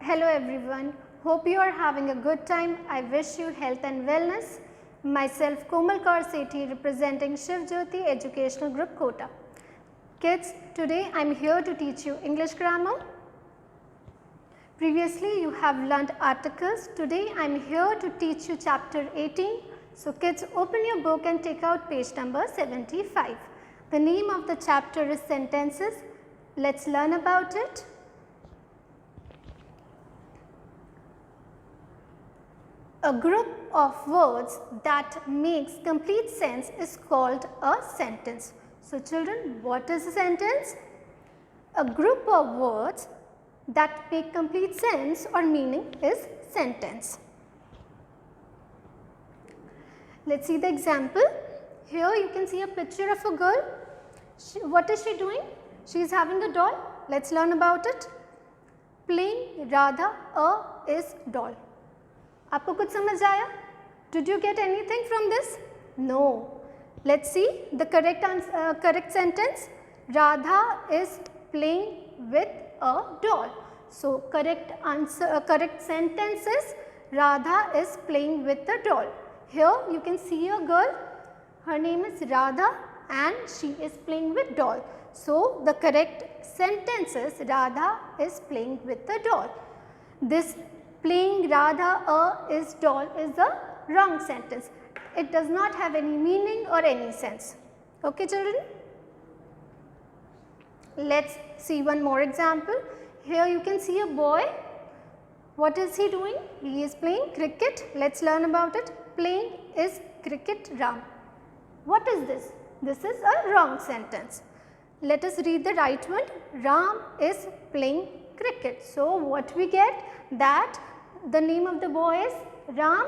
Hello everyone, hope you are having a good time. I wish you health and wellness. Myself Komal Kaur Sethi representing Shiv Jyoti Educational Group Kota. Kids, today I am here to teach you English grammar. Previously you have learnt articles. Today I am here to teach you chapter 18. So kids, open your book and take out page number 75. The name of the chapter is sentences. Let's learn about it. A group of words that makes complete sense is called a sentence. So children, what is a sentence? A group of words that make complete sense or meaning is sentence. Let's see the example. Here you can see a picture of a girl. What is she doing? She is having a doll. Let's learn about it. Playing Radha is doll. आपको कुछ समझ आया? Did you get anything from this? No. Let's see the correct sentence. Radha is playing with a doll. So correct sentence is Radha is playing with a doll. Here you can see a girl. Her name is Radha and she is playing with doll. So the correct sentence is Radha is playing with a doll. This playing Radha is doll is a wrong sentence. It does not have any meaning or any sense. Okay children? Let's see one more example. Here you can see a boy. What is he doing? He is playing cricket. Let's learn about it. Playing is cricket Ram. What is this? This is a wrong sentence. Let us read the right one. Ram is playing cricket. So what we get? That the name of the boy is Ram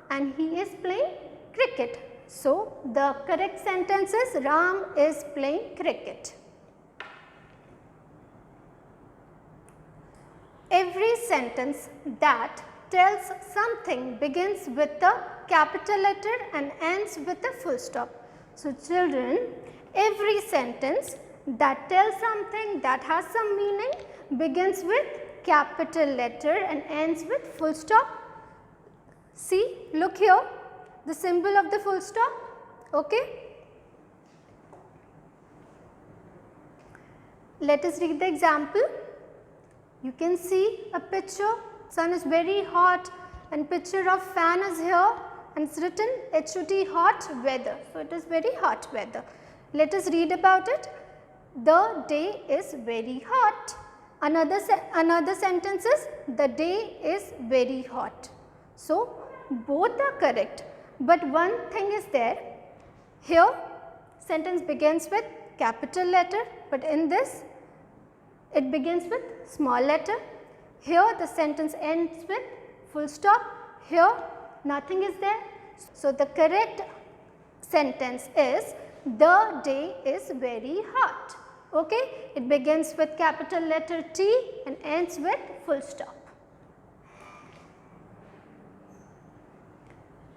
and he is playing cricket. So the correct sentence is Ram is playing cricket. Every sentence that tells something begins with a capital letter and ends with a full stop. So children, every sentence that tells something that has some meaning begins with capital letter and ends with full stop. See, look here, the symbol of the full stop. Okay. Let us read the example. You can see a picture. Sun is very hot and picture of fan is here and it's written HOT hot weather. So it is very hot weather. Let us read about it. The day is very hot. Another sentence is the day is very hot. So both are correct, but one thing is there. Here sentence begins with capital letter, but in this it begins with small letter. Here the sentence ends with full stop. Here nothing is there. So the correct sentence is the day is very hot. Okay, it begins with capital letter T and ends with full stop.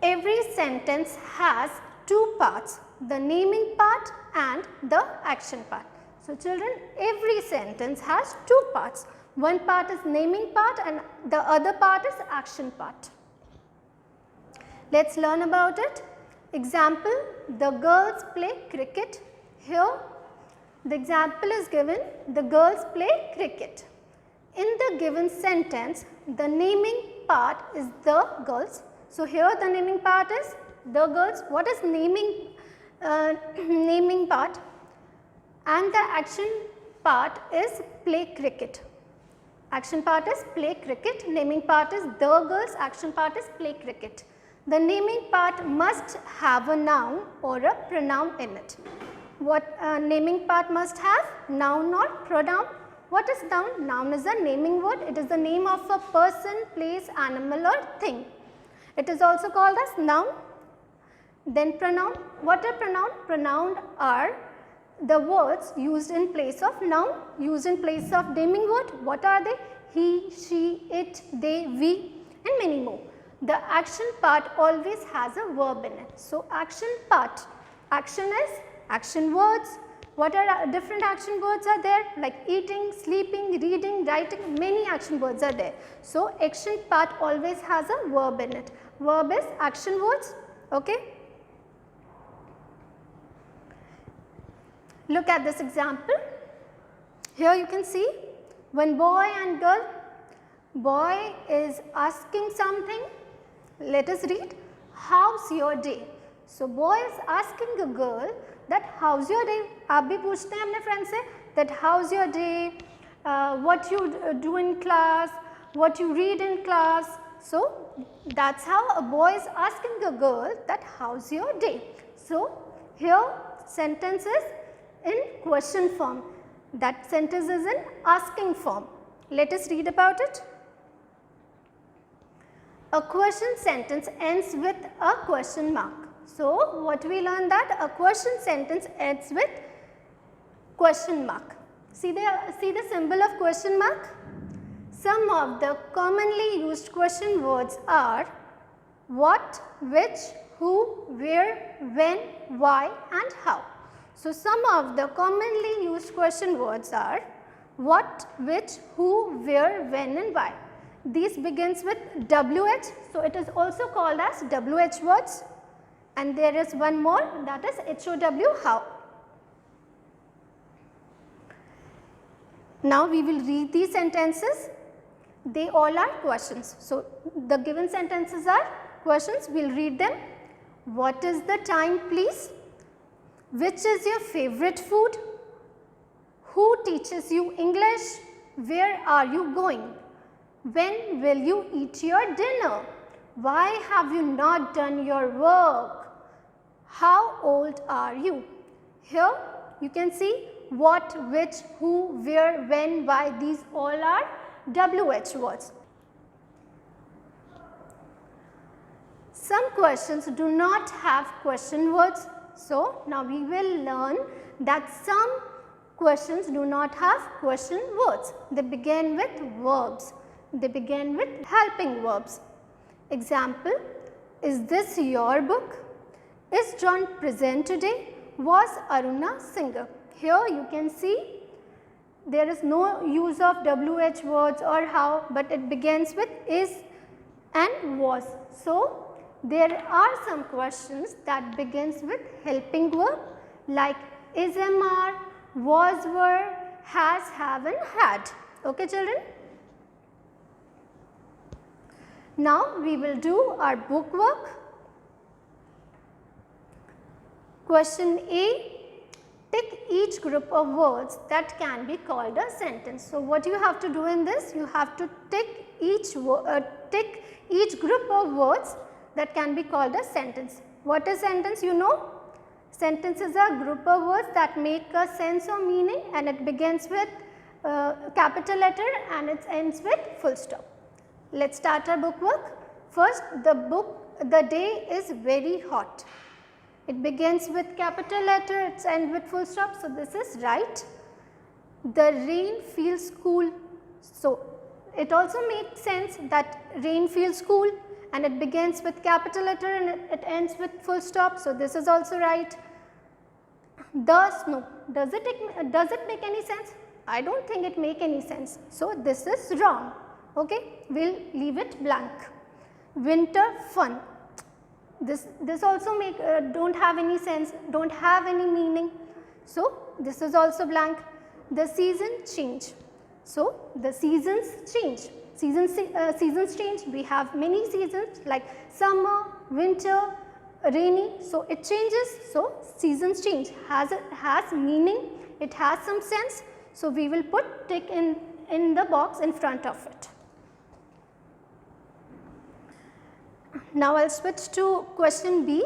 Every sentence has two parts, the naming part and the action part. So children, every sentence has two parts. One part is naming part and the other part is action part. Let's learn about it. Example, the girls play cricket. Here the example is given, the girls play cricket. In the given sentence, the naming part is the girls. So here the naming part is the girls. What is naming part? And the action part is play cricket. Action part is play cricket, naming part is the girls, action part is play cricket. The naming part must have a noun or a pronoun in it. What naming part must have? Noun or pronoun. What is noun? Noun is a naming word. It is the name of a person, place, animal or thing. It is also called as noun. Then pronoun. What are pronoun? Pronoun are the words used in place of noun, used in place of naming word. What are they? He, she, it, they, we and many more. The action part always has a verb in it. So action part, action is action words, What are different action words are there? Like eating, sleeping, reading, writing, many action words are there. So action part always has a verb in it. Verb is action words. Okay. Look at this example. Here you can see one boy and girl. Boy is asking something. Let us read. How's your day? So boy is asking a girl that how's your day? आप भी पूछते हैं अपने friend से that how's your day? What you do in class? What you read in class? So that's how a boy is asking a girl that how's your day? So here sentence is in question form. That sentence is in asking form. Let us read about it. A question sentence ends with a question mark. So what we learned that a question sentence ends with question mark. See the symbol of question mark? Some of the commonly used question words are what, which, who, where, when, why and how. So some of the commonly used question words are what, which, who, where, when and why. These begins with WH, so it is also called as WH words, and there is one more, that is HOW, how. Now we will read these sentences. They all are questions. So the given sentences are questions. We will read them. What is the time, please? Which is your favorite food? Who teaches you English? Where are you going? When will you eat your dinner? Why have you not done your work? How old are you? Here you can see what, which, who, where, when, why. These all are WH words. Some questions do not have question words. So now we will learn that some questions do not have question words. They begin with verbs. They begin with helping verbs. Example, is this your book? Is John present today? Was Aruna singer? Here you can see there is no use of WH words or how, but it begins with is and was. So there are some questions that begins with helping verb like is, am, are, was, were, has, have and had. Okay children? Now we will do our book work. Question A, tick each group of words that can be called a sentence. So what you have to do in this, you have to tick each group of words that can be called a sentence. What is sentence? You know, sentence is a group of words that make a sense or meaning, and it begins with capital letter and it ends with full stop. Let us start our book work. First, the day is very hot. It begins with capital letter, it ends with full stop. So this is right. The rain feels cool. So it also makes sense that rain feels cool, and it begins with capital letter and it ends with full stop. So this is also right. The snow, does it make any sense? I don't think it make any sense. So this is wrong. Okay, we will leave it blank. Winter fun, this also don't have any sense, don't have any meaning. So this is also blank. The season change, so the seasons change. Seasons change, we have many seasons like summer, winter, rainy, so it changes. So seasons change, has meaning, it has some sense. So we will put tick in the box in front of it. Now I will switch to question B.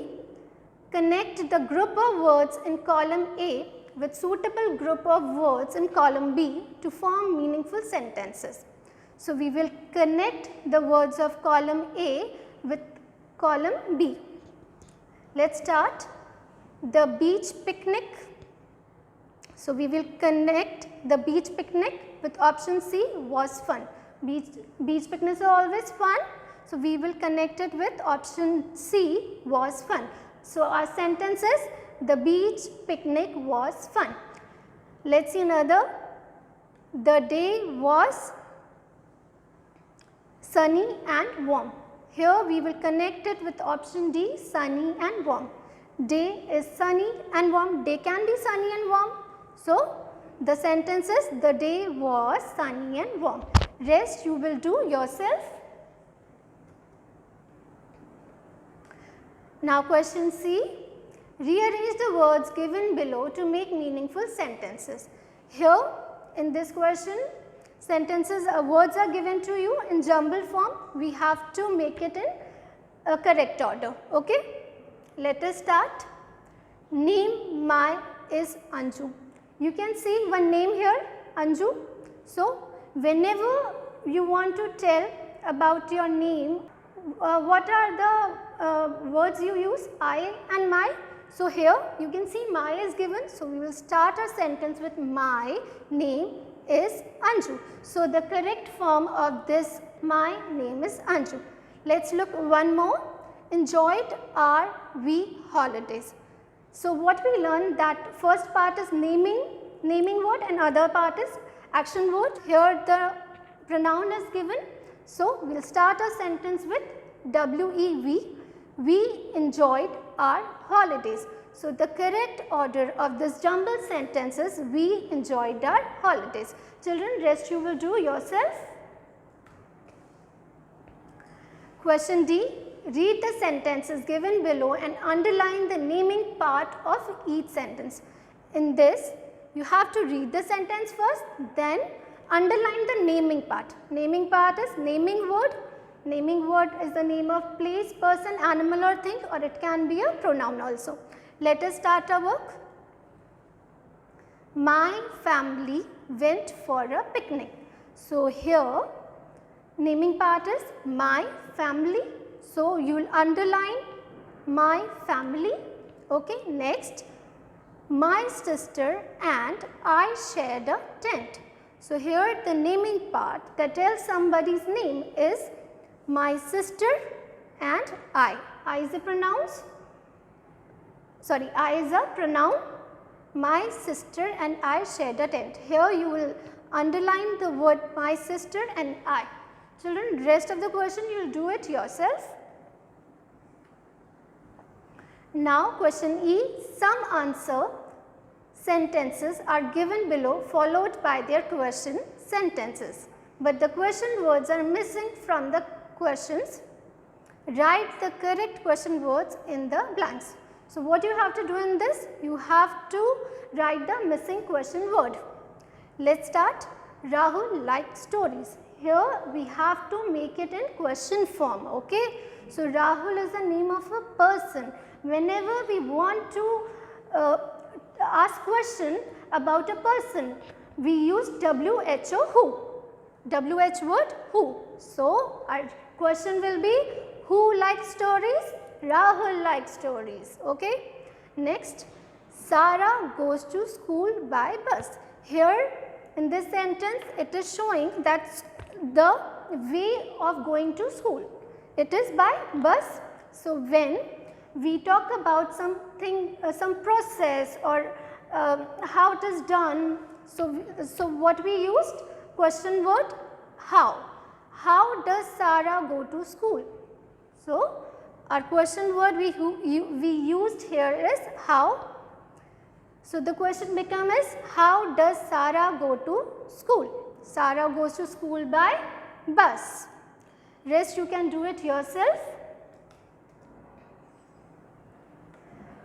Connect the group of words in column A with suitable group of words in column B to form meaningful sentences. So we will connect the words of column A with column B. Let us start. The beach picnic. So we will connect the beach picnic with option C, was fun. Beach picnics are always fun. So we will connect it with option C, was fun. So our sentence is the beach picnic was fun. Let's see another. The day was sunny and warm. Here we will connect it with option D, sunny and warm. Day is sunny and warm. Day can be sunny and warm. So, the sentence is the day was sunny and warm. Rest you will do yourself. Now question C. Rearrange the words given below to make meaningful sentences. Here in this question, words are given to you in jumbled form. We have to make it in a correct order. Okay? Let us start. Name my is Anju. You can see one name here, Anju. So, whenever you want to tell about your name, what are the words you use? I and my. So, here you can see my is given. So, we will start our sentence with my name is Anju. So, the correct form of this my name is Anju. Let's look one more. Enjoyed our we holidays. So, what we learned that first part is naming word and other part is action word. Here the pronoun is given. So, we will start our sentence with we. We enjoyed our holidays. So, the correct order of this jumbled sentence is we enjoyed our holidays. Children, rest you will do yourself. Question D. Read the sentences given below and underline the naming part of each sentence. In this, you have to read the sentence first, then underline the naming part. Naming part is naming word. Naming word is the name of place, person, animal or thing, or it can be a pronoun also. Let us start our work. My family went for a picnic. So, here naming part is my family. So, you will underline my family. Okay. Next, my sister and I shared a tent. So, here the naming part that tells somebody's name is my sister and I. I is a pronoun. I is a pronoun. My sister and I shared a tent. Here you will underline the word my sister and I. Children, rest of the question you will do it yourself. Now question E, some answer sentences are given below followed by their question sentences, but the question words are missing from the questions. Write the correct question words in the blanks. So, what you have to do in this? You have to write the missing question word. Let's start. Rahul liked stories. Here we have to make it in question form. Okay. So, Rahul is the name of a person. Whenever we want to ask question about a person, we use WHO, who. WH word, who. So, our question will be who likes stories? Rahul likes stories. Okay. Next, Sarah goes to school by bus. Here in this sentence, it is showing that the way of going to school, it is by bus. So, when we talk about something, some process or how it is done, so what we used? Question word how. How does Sarah go to school? So, our question word we used here is how. So, the question becomes how does Sarah go to school? Sarah goes to school by bus. Rest you can do it yourself.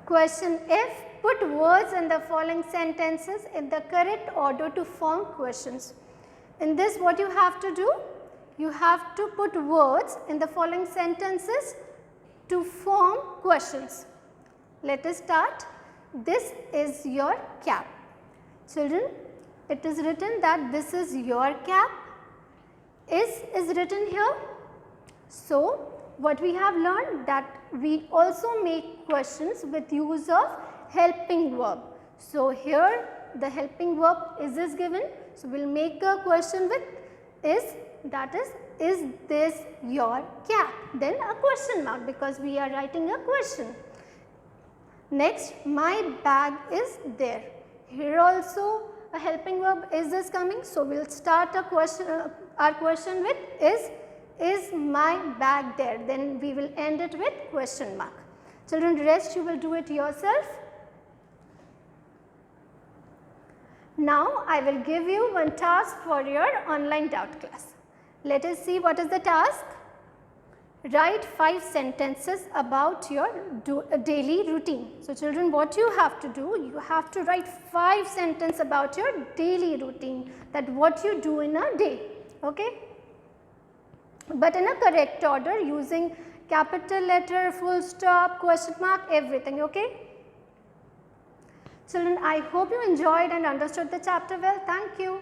Question F, put words in the following sentences in the correct order to form questions. In this what you have to do? You have to put words in the following sentences to form questions. Let us start. This is your cap. Children, it is written that this is your cap. Is written here. So, what we have learned that we also make questions with use of helping verb. So, here the helping verb is given. So, we will make a question with is, that is this your cap? Then a question mark because we are writing a question. Next, my bag is there. Here also a helping verb is coming. So, we will start our question with is my bag there? Then we will end it with question mark. Children, rest you will do it yourself. Now, I will give you one task for your online doubt class. Let us see what is the task. Write 5 sentences about your daily routine. So, children, what you have to do, you have to write 5 sentences about your daily routine, that what you do in a day, okay? But in a correct order, using capital letter, full stop, question mark, everything, okay? Children, I hope you enjoyed and understood the chapter well. Thank you.